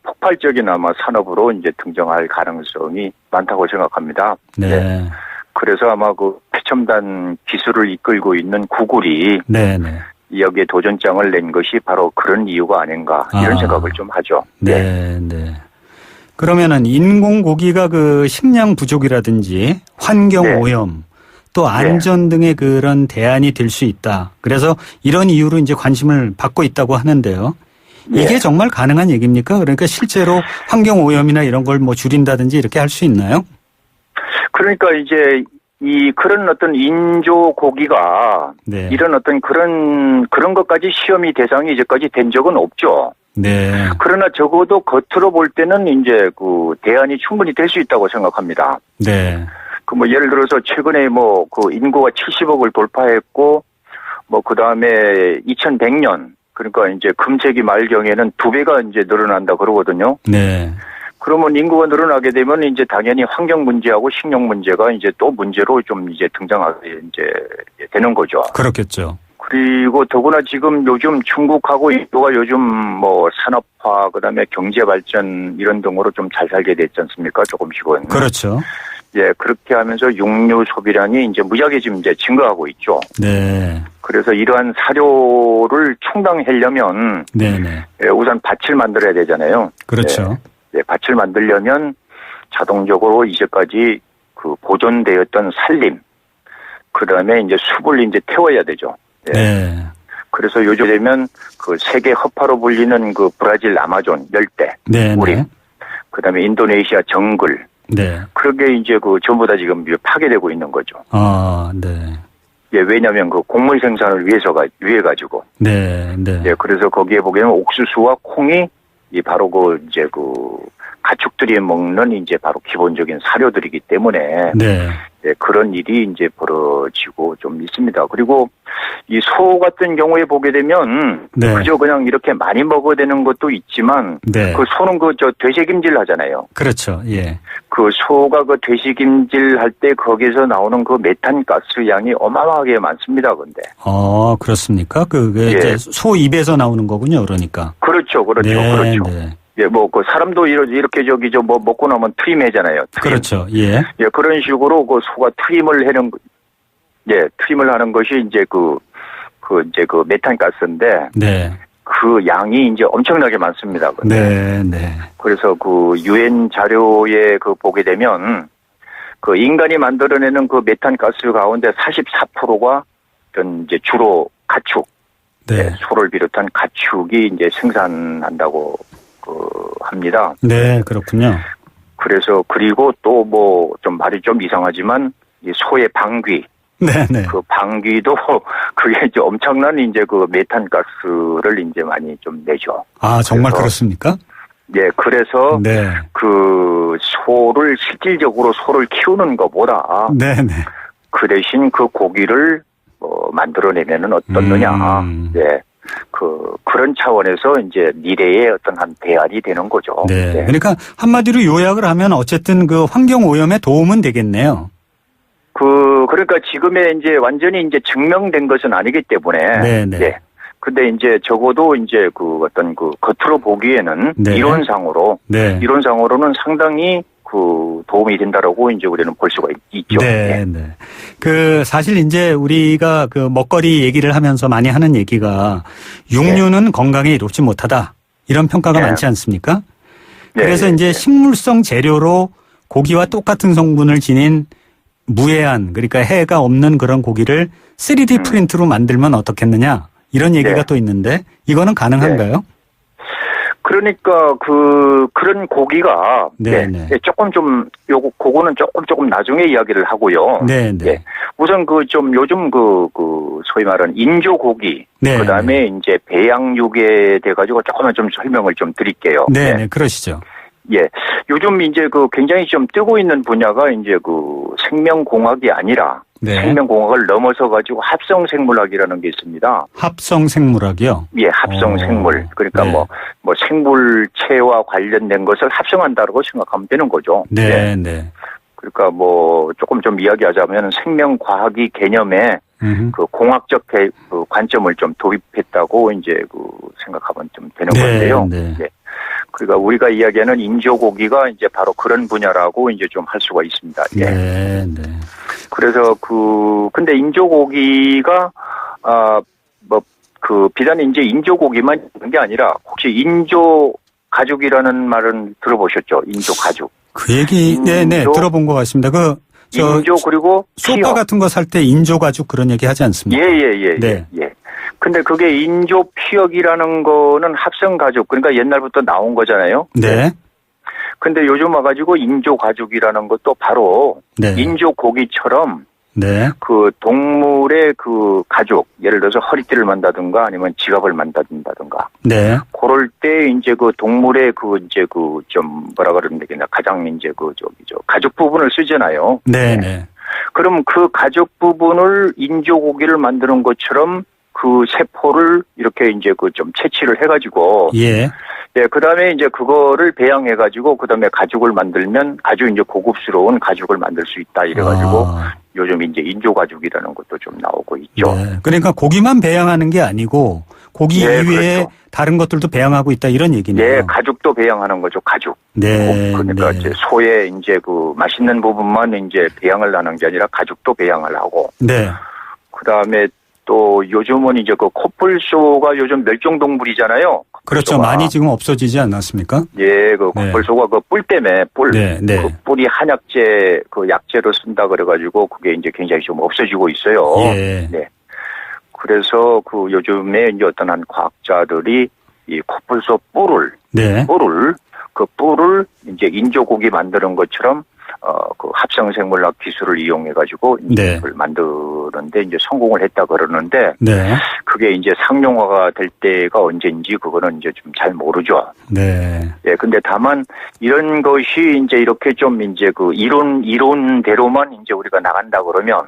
폭발적인 아마 산업으로 이제 등장할 가능성이 많다고 생각합니다. 네. 그래서 아마 최첨단 기술을 이끌고 있는 구글이 네네. 여기에 도전장을 낸 것이 바로 그런 이유가 아닌가 이런 생각을 좀 하죠. 네, 네. 그러면은 인공고기가 식량 부족이라든지 환경 오염 또 안전 등의 그런 대안이 될 수 있다. 그래서 이런 이유로 이제 관심을 받고 있다고 하는데요. 이게 정말 가능한 얘기입니까? 그러니까 실제로 환경 오염이나 이런 걸 줄인다든지 이렇게 할 수 있나요? 그러니까 이제 그런 어떤 인조 고기가 이런 어떤 그런 것까지 시험이 대상이 이제까지 된 적은 없죠. 네. 그러나 적어도 겉으로 볼 때는 이제 대안이 충분히 될 수 있다고 생각합니다. 네. 그 뭐 예를 들어서 최근에 뭐 그 인구가 70억을 돌파했고 뭐 그다음에 2100년 그러니까 이제 금세기 말경에는 2배가 이제 늘어난다 그러거든요. 네. 그러면 인구가 늘어나게 되면 이제 당연히 환경 문제하고 식량 문제가 이제 또 문제로 좀 이제 등장하게 이제 되는 거죠. 그렇겠죠. 그리고 더구나 지금 요즘 중국하고 인도가 요즘 뭐 산업화 그다음에 경제 발전 이런 등으로 좀 잘 살게 됐지 않습니까? 조금씩은. 그렇죠. 예, 그렇게 하면서 육류 소비량이 이제 무지하게 지금 이제 증가하고 있죠. 네. 그래서 이러한 사료를 충당하려면 네네. 예, 우선 밭을 만들어야 되잖아요. 그렇죠. 예, 밭을 만들려면 자동적으로 이제까지 그 보존되었던 산림, 그 다음에 이제 숲을 이제 태워야 되죠. 예. 네. 그래서 요즘 되면 그 세계 허파로 불리는 그 브라질 아마존 열대, 우림, 그 다음에 인도네시아 정글, 네. 그게 이제 그 전부 다 지금 파괴되고 있는 거죠. 아, 네. 예, 왜냐하면 그 곡물 생산을 위해 가지고. 네, 네. 예, 그래서 거기에 보기에는 옥수수와 콩이 이 바로 그 이제 그 가축들이 먹는 이제 바로 기본적인 사료들이기 때문에. 네. 예, 그런 일이 이제 벌어지고 좀 있습니다. 그리고 이 소 같은 경우에 보게 되면 네. 그저 그냥 이렇게 많이 먹어야 되는 것도 있지만 네. 그 소는 그 저 되새김질 하잖아요. 그렇죠. 예. 그 소가 그 되새김질 할 때 거기서 나오는 그 메탄 가스 양이 어마어마하게 많습니다. 근데. 그렇습니까? 그게 예. 이제 소 입에서 나오는 거군요. 그러니까. 그렇죠. 그렇죠. 네, 그렇죠. 네. 예, 뭐, 그 사람도 이렇게 저기 뭐 먹고 나면 트림하잖아요. 트림. 그렇죠. 예. 예, 그런 식으로 그 소가 트림을 하는, 예, 트림을 하는 것이 이제 이제 그 메탄가스인데. 네. 그 양이 이제 엄청나게 많습니다. 네, 네. 그래서 그 유엔 자료에 그 보게 되면 그 인간이 만들어내는 그 메탄가스 가운데 44%가 이제 주로 가축. 네. 소를 비롯한 가축이 이제 생산한다고 합니다. 네, 그렇군요. 그래서 그리고 또 뭐 좀 말이 좀 이상하지만 이 소의 방귀, 네네. 그 방귀도 그게 이제 엄청난 이제 그 메탄가스를 이제 많이 좀 내죠. 아, 정말 그렇습니까? 예, 그래서 네. 그 소를 실질적으로 소를 키우는 것보다 네네. 그 대신 그 고기를 만들어내면은 어떻느냐. 예. 그런 차원에서 이제 미래의 어떤 한 대안이 되는 거죠. 네. 네. 그러니까 한마디로 요약을 하면 어쨌든 그 환경 오염에 도움은 되겠네요. 그러니까 지금의 이제 완전히 이제 증명된 것은 아니기 때문에. 네네. 네. 근데 이제 적어도 이제 그 어떤 그 겉으로 보기에는 네. 이론상으로는 상당히 그 도움이 된다라고 이제 우리는 볼 수가 있죠. 네, 네. 그 사실 이제 우리가 그 먹거리 얘기를 하면서 많이 하는 얘기가 육류는 건강에 이롭지 못하다 이런 평가가 많지 않습니까? 그래서 이제 식물성 재료로 고기와 똑같은 성분을 지닌 무해한 그러니까 해가 없는 그런 고기를 3D 프린트로 만들면 어떻겠느냐 이런 얘기가 또 있는데 이거는 가능한가요? 그러니까 그런 고기가 조금 좀 그거는 조금 나중에 이야기를 하고요. 네, 네. 예. 우선 좀 요즘 소위 말하는 인조 고기 그다음에 이제 배양육에 돼 가지고 조금만 좀 설명을 좀 드릴게요. 네, 네. 그러시죠. 예. 요즘 이제 굉장히 좀 뜨고 있는 분야가 이제 생명공학이 아니라 생명공학을 넘어서 가지고 합성생물학이라는 게 있습니다. 합성생물학이요? 예, 합성생물. 그러니까 뭐 생물체와 관련된 것을 합성한다고 생각하면 되는 거죠. 네, 네. 그러니까 조금 좀 이야기하자면 생명과학이 개념에 그 공학적 그 관점을 좀 도입했다고 이제 생각하면 좀 되는 건데요. 네. 예. 그러니까 우리가 이야기하는 인조고기가 이제 바로 그런 분야라고 이제 좀 할 수가 있습니다. 예. 네, 네. 그래서 근데 인조고기가 비단 이제 인조고기만 있는 게 아니라 혹시 인조 가죽이라는 말은 들어보셨죠? 인조 가죽. 그 얘기 네네 들어본 것 같습니다. 인조 그리고 소파 같은 거 살 때 인조 가죽 그런 얘기 하지 않습니까? 예. 근데 그게 인조 피혁이라는 거는 합성 가죽 그러니까 옛날부터 나온 거잖아요. 네. 근데 요즘 와가지고 인조 가죽이라는 것도 바로 인조 고기처럼 네. 그 동물의 그 가죽, 예를 들어서 허리띠를 만다든가 아니면 지갑을 만든다든가. 네. 그럴 때 이제 그 동물의 그 이제 그 좀 뭐라 그러면 되겠나 가장 이제 그 가죽 부분을 쓰잖아요. 네. 그럼 그 가죽 부분을 인조고기를 만드는 것처럼 그 세포를 이렇게 이제 그 좀 채취를 해가지고. 예. 예, 그 다음에 이제 그거를 배양해가지고 그 다음에 가죽을 만들면 아주 이제 고급스러운 가죽을 만들 수 있다 이래가지고 요즘 이제 인조가죽이라는 것도 좀 나오고 있죠. 네. 그러니까 고기만 배양하는 게 아니고 고기 예, 이외에 그렇죠. 다른 것들도 배양하고 있다 이런 얘기네요. 예, 가죽도 배양하는 거죠, 가죽. 네. 그러니까 네. 이제 소의 이제 그 맛있는 부분만 이제 배양을 하는 게 아니라 가죽도 배양을 하고. 네. 그 다음에 또 요즘은 이제 그 코뿔소가 요즘 멸종동물이잖아요. 그렇죠. 많이 지금 없어지지 않았습니까? 예, 그 코뿔소가 그 뿔 때문에 네. 그 뿔이 한약재 그 약재로 쓴다 그래가지고 그게 이제 굉장히 좀 없어지고 있어요. 예. 네. 그래서 그 요즘에 이제 어떤 한 과학자들이 이 코뿔소 뿔을 그 뿔을 이제 인조고기 만드는 것처럼 그 합성생물학 기술을 이용해가지고 이제 그걸 만드는데 이제 성공을 했다 그러는데 그게 이제 상용화가 될 때가 언제인지 그거는 이제 좀 잘 모르죠. 네. 예, 근데 다만 이런 것이 이제 이렇게 좀 이제 그 이론대로만 이제 우리가 나간다 그러면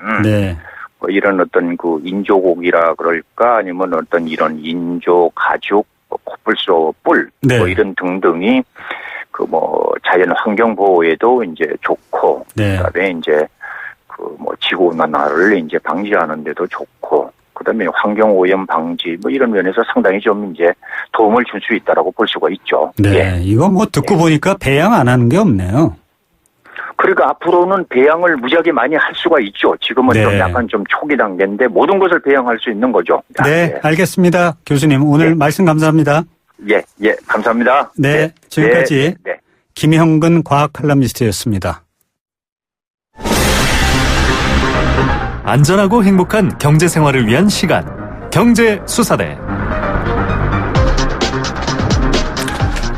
뭐 이런 어떤 그 인조고기라 그럴까 아니면 어떤 이런 인조 가죽, 코뿔소 뿔 뭐 이런 등등이 그 뭐 자연 환경 보호에도 이제 좋고 그다음에 이제 그 뭐 지구 온난화를 이제 방지하는 데도 좋고 그다음에 환경 오염 방지 뭐 이런 면에서 상당히 좀 이제 도움을 줄 수 있다라고 볼 수가 있죠. 네. 예. 이거 뭐 듣고 보니까 배양 안 하는 게 없네요. 그러니까 앞으로는 배양을 무지하게 많이 할 수가 있죠. 지금은 좀 약간 좀 초기 단계인데 모든 것을 배양할 수 있는 거죠. 네, 알겠습니다. 교수님 오늘 말씀 감사합니다. 예, 감사합니다. 네, 지금까지 김형근 과학 칼럼니스트였습니다. 안전하고 행복한 경제 생활을 위한 시간. 경제수사대.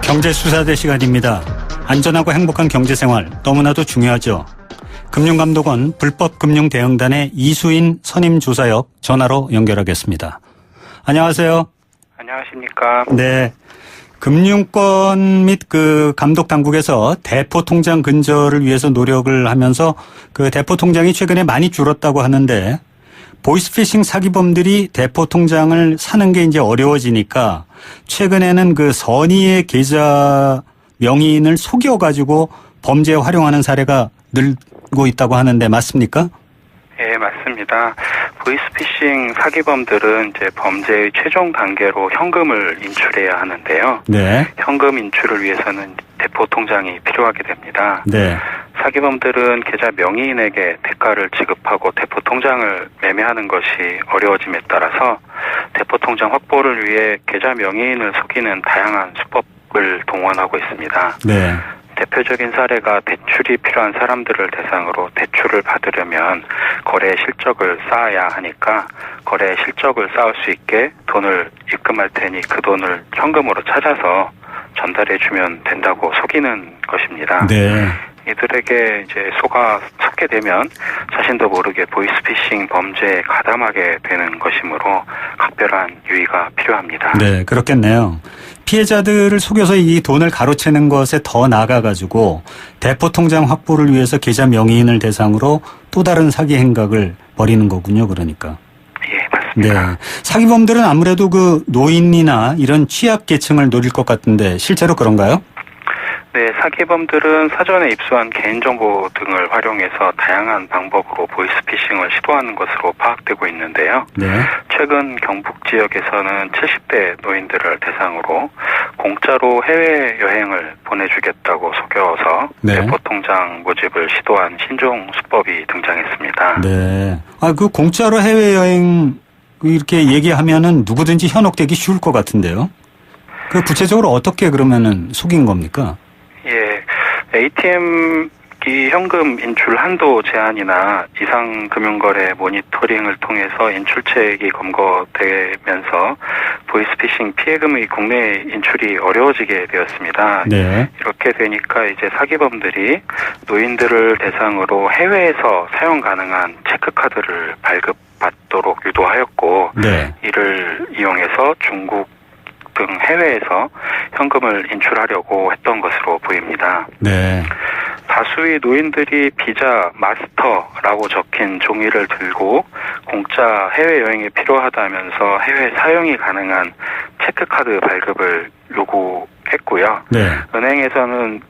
경제수사대 시간입니다. 안전하고 행복한 경제생활 너무나도 중요하죠. 금융감독원 불법금융대응단의 이수인 선임조사역 전화로 연결하겠습니다. 안녕하세요. 안녕하십니까. 네. 금융권 및 그 감독 당국에서 대포 통장 근절을 위해서 노력을 하면서 그 대포 통장이 최근에 많이 줄었다고 하는데 보이스피싱 사기범들이 대포 통장을 사는 게 이제 어려워지니까 최근에는 그 선의의 계좌 명의인을 속여가지고 범죄에 활용하는 사례가 늘고 있다고 하는데 맞습니까? 예, 맞습니다. 보이스피싱 사기범들은 이제 범죄의 최종 단계로 현금을 인출해야 하는데요. 네. 현금 인출을 위해서는 대포 통장이 필요하게 됩니다. 네. 사기범들은 계좌 명의인에게 대가를 지급하고 대포 통장을 매매하는 것이 어려워짐에 따라서 대포 통장 확보를 위해 계좌 명의인을 속이는 다양한 수법을 동원하고 있습니다. 네. 대표적인 사례가 대출이 필요한 사람들을 대상으로 대출을 받으려면 거래 실적을 쌓아야 하니까 거래 실적을 쌓을 수 있게 돈을 입금할 테니 그 돈을 현금으로 찾아서 전달해 주면 된다고 속이는 것입니다. 네. 이들에게 이제 속게 되면 자신도 모르게 보이스피싱 범죄에 가담하게 되는 것이므로 각별한 유의가 필요합니다. 네, 그렇겠네요. 피해자들을 속여서 이 돈을 가로채는 것에 더 나아가가지고 대포 통장 확보를 위해서 계좌 명의인을 대상으로 또 다른 사기 행각을 벌이는 거군요, 그러니까. 예, 맞습니다. 네. 사기범들은 아무래도 그 노인이나 이런 취약 계층을 노릴 것 같은데 실제로 그런가요? 네, 사기범들은 사전에 입수한 개인정보 등을 활용해서 다양한 방법으로 보이스피싱을 시도하는 것으로 파악되고 있는데요. 네. 최근 경북 지역에서는 70대 노인들을 대상으로 공짜로 해외여행을 보내주겠다고 속여서 대포 통장 모집을 시도한 신종 수법이 등장했습니다. 네. 그 공짜로 해외여행 이렇게 얘기하면은 누구든지 현혹되기 쉬울 것 같은데요. 그 구체적으로 어떻게 그러면은 속인 겁니까? 예, ATM기 현금 인출 한도 제한이나 이상금융거래 모니터링을 통해서 인출책이 검거되면서 보이스피싱 피해금의 국내 인출이 어려워지게 되었습니다. 네. 이렇게 되니까 이제 사기범들이 노인들을 대상으로 해외에서 사용 가능한 체크카드를 발급받도록 유도하였고 네. 이를 이용해서 중국 등 해외에서 현금을 인출하려고 했던 것으로 보입니다. 네. 다수의 노인들이 비자 마스터라고 적힌 종이를 들고 공짜 해외여행이 필요하다면서 해외 사용이 가능한 체크카드 발급을 요구했고요. 네. 은행에서는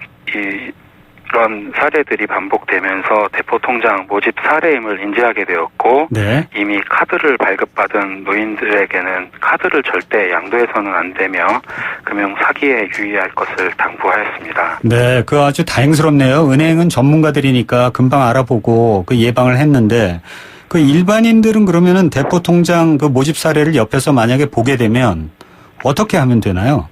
이런 사례들이 반복되면서 대포통장 모집 사례임을 인지하게 되었고 네. 이미 카드를 발급받은 노인들에게는 카드를 절대 양도해서는 안 되며 금융 사기에 유의할 것을 당부하였습니다. 네, 그 아주 다행스럽네요. 은행은 전문가들이니까 금방 알아보고 그 예방을 했는데 그 일반인들은 그러면은 대포통장 그 모집 사례를 옆에서 만약에 보게 되면 어떻게 하면 되나요?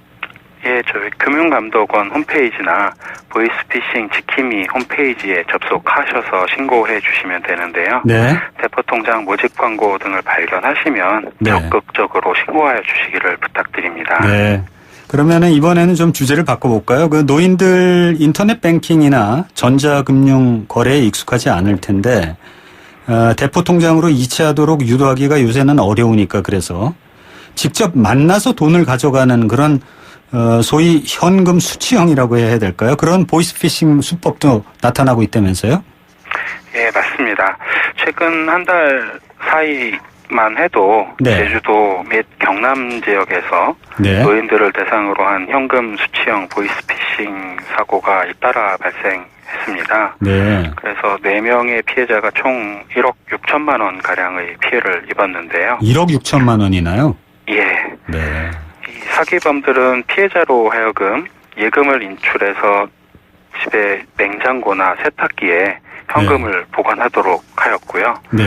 예, 저희 금융감독원 홈페이지나 보이스피싱 지킴이 홈페이지에 접속하셔서 신고해 주시면 되는데요. 네. 대포통장 모집 광고 등을 발견하시면 네. 적극적으로 신고하여 주시기를 부탁드립니다. 네. 그러면은 이번에는 좀 주제를 바꿔볼까요? 그 노인들 인터넷 뱅킹이나 전자금융 거래에 익숙하지 않을 텐데 대포통장으로 이체하도록 유도하기가 요새는 어려우니까 그래서 직접 만나서 돈을 가져가는 그런 소위 현금 수취형이라고 해야 될까요? 그런 보이스피싱 수법도 나타나고 있다면서요? 예, 맞습니다. 최근 한 달 사이만 해도 네. 제주도 및 경남 지역에서 네. 노인들을 대상으로 한 현금 수취형 보이스피싱 사고가 잇따라 발생했습니다. 네. 그래서 4명의 피해자가 총 1억 6천만 원 가량의 피해를 입었는데요. 1억 6천만 원이나요? 예. 네. 사기범들은 피해자로 하여금 예금을 인출해서 집에 냉장고나 세탁기에 현금을 보관하도록 하였고요. 네.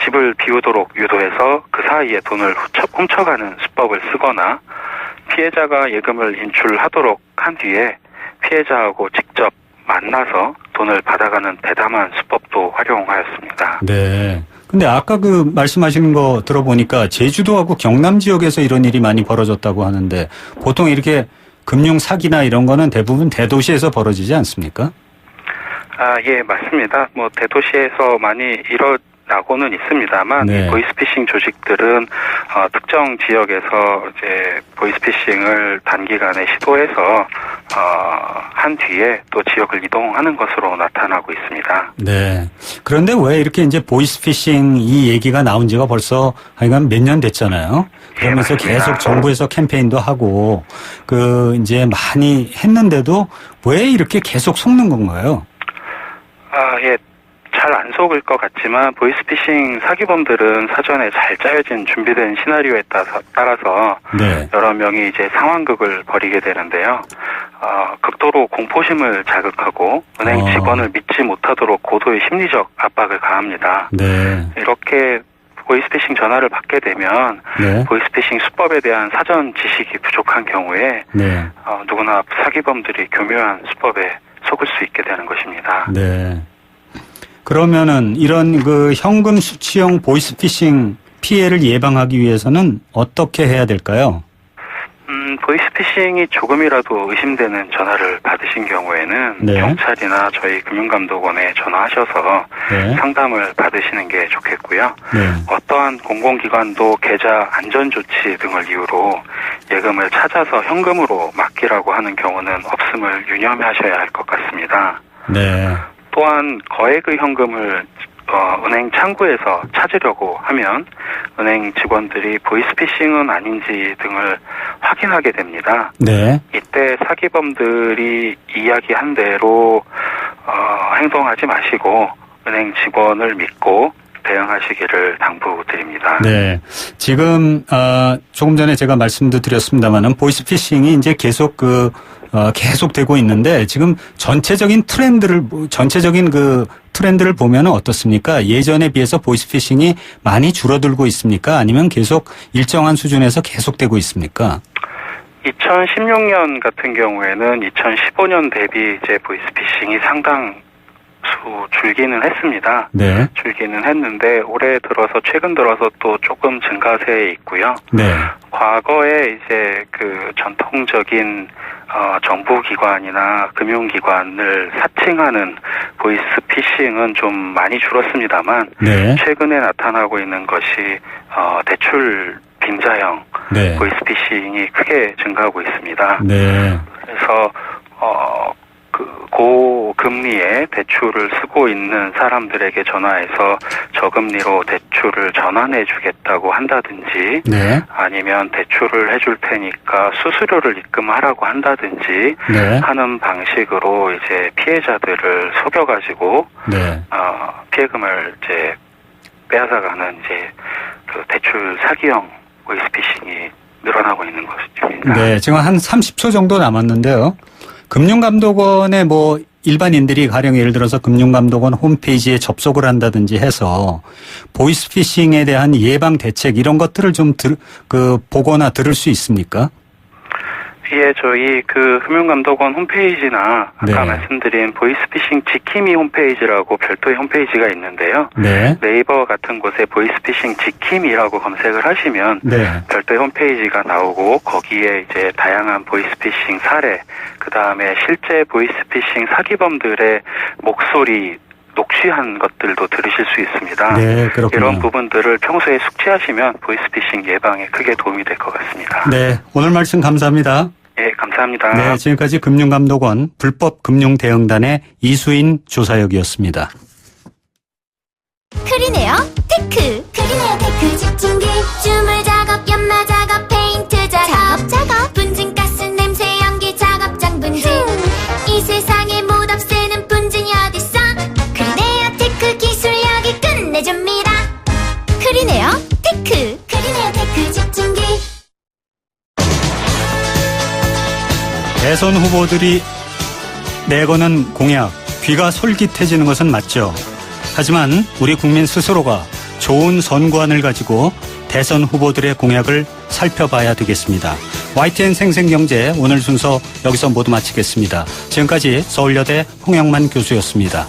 집을 비우도록 유도해서 그 사이에 돈을 훔쳐가는 수법을 쓰거나 피해자가 예금을 인출하도록 한 뒤에 피해자하고 직접 만나서 돈을 받아가는 대담한 수법도 활용하였습니다. 네. 근데 아까 그 말씀하시는 거 들어보니까 제주도하고 경남 지역에서 이런 일이 많이 벌어졌다고 하는데 보통 이렇게 금융 사기나 이런 거는 대부분 대도시에서 벌어지지 않습니까? 예, 맞습니다. 뭐 대도시에서 많이 일어나고는 있습니다만 네. 보이스피싱 조직들은 특정 지역에서 이제 보이스피싱을 단기간에 시도해서 한 뒤에 또 지역을 이동하는 것으로 나타나고 있습니다. 네. 그런데 왜 이렇게 이제 보이스피싱 이 얘기가 나온 지가 벌써 하여간 몇 년 됐잖아요. 그러면서 예, 계속 정부에서 캠페인도 하고 그 이제 많이 했는데도 왜 이렇게 계속 속는 건가요? 예. 잘 안 속을 것 같지만 보이스피싱 사기범들은 사전에 잘 짜여진 준비된 시나리오에 따라서 네. 여러 명이 이제 상황극을 벌이게 되는데요. 극도로 공포심을 자극하고 은행 직원을 믿지 못하도록 고도의 심리적 압박을 가합니다. 네. 이렇게 보이스피싱 전화를 받게 되면 네. 보이스피싱 수법에 대한 사전 지식이 부족한 경우에 네. 누구나 사기범들이 교묘한 수법에 속을 수 있게 되는 것입니다. 네. 그러면은 이런 그 현금 수취형 보이스피싱 피해를 예방하기 위해서는 어떻게 해야 될까요? 보이스피싱이 조금이라도 의심되는 전화를 받으신 경우에는 네. 경찰이나 저희 금융감독원에 전화하셔서 네. 상담을 받으시는 게 좋겠고요. 네. 어떠한 공공기관도 계좌 안전조치 등을 이유로 예금을 찾아서 현금으로 맡기라고 하는 경우는 없음을 유념하셔야 할 것 같습니다. 네. 또한 거액의 현금을 은행 창구에서 찾으려고 하면 은행 직원들이 보이스피싱은 아닌지 등을 확인하게 됩니다. 네. 이때 사기범들이 이야기한 대로 행동하지 마시고 은행 직원을 믿고 대응하시기를 당부드립니다. 네. 지금 조금 전에 제가 말씀도 드렸습니다만은 보이스피싱이 이제 계속 계속되고 있는데 지금 전체적인 트렌드를 보면 어떻습니까? 예전에 비해서 보이스피싱이 많이 줄어들고 있습니까? 아니면 계속 일정한 수준에서 계속되고 있습니까? 2016년 같은 경우에는 2015년 대비 이제 보이스피싱이 상당수 줄기는 했습니다. 네. 줄기는 했는데 최근 들어서 또 조금 증가세에 있고요. 네. 과거에 이제 그 전통적인 정부기관이나 금융기관을 사칭하는 보이스피싱은 좀 많이 줄었습니다만 네. 최근에 나타나고 있는 것이 대출 빙자형 네. 보이스피싱이 크게 증가하고 있습니다. 네. 그래서 고금리의 대출을 쓰고 있는 사람들에게 전화해서 저금리로 대출을 전환해 주겠다고 한다든지 네. 아니면 대출을 해줄 테니까 수수료를 입금하라고 한다든지 네. 하는 방식으로 이제 피해자들을 속여가지고 네. 피해금을 이제 빼앗아가는 이제 그 대출 사기형 보이스피싱이 늘어나고 있는 것입니다. 네, 지금 한 30초 정도 남았는데요. 금융감독원에 뭐 일반인들이 가령 예를 들어서 금융감독원 홈페이지에 접속을 한다든지 해서 보이스피싱에 대한 예방 대책 이런 것들을 좀 보거나 들을 수 있습니까? 예, 저희 그 금융감독원 홈페이지나 아까 네. 말씀드린 보이스피싱 지킴이 홈페이지라고 별도의 홈페이지가 있는데요. 네. 네이버 같은 곳에 보이스피싱 지킴이라고 검색을 하시면 네. 별도의 홈페이지가 나오고 거기에 이제 다양한 보이스피싱 사례, 그 다음에 실제 보이스피싱 사기범들의 목소리 녹취한 것들도 들으실 수 있습니다. 네, 그렇군요. 이런 부분들을 평소에 숙지하시면 보이스피싱 예방에 크게 도움이 될 것 같습니다. 네, 오늘 말씀 감사합니다. 예, 감사합니다. 네, 지금까지 금융감독원 불법금융대응단의 이수인 조사역이었습니다. 크리네어 테크. 크리네어 테크 집중기 주물 작업 연마 작업 페인트 작업 분진가스 냄새 연기 작업장 분진 이 세상에 못 없애는 분진이 어딨어. 크리네어 테크 기술력이 끝내줍니다. 크리네어 테크. 크리네어 테크 집중기. 대선 후보들이 내거는 공약, 귀가 솔깃해지는 것은 맞죠. 하지만 우리 국민 스스로가 좋은 선관을 가지고 대선 후보들의 공약을 살펴봐야 되겠습니다. YTN 생생경제 오늘 순서 여기서 모두 마치겠습니다. 지금까지 서울여대 홍영만 교수였습니다.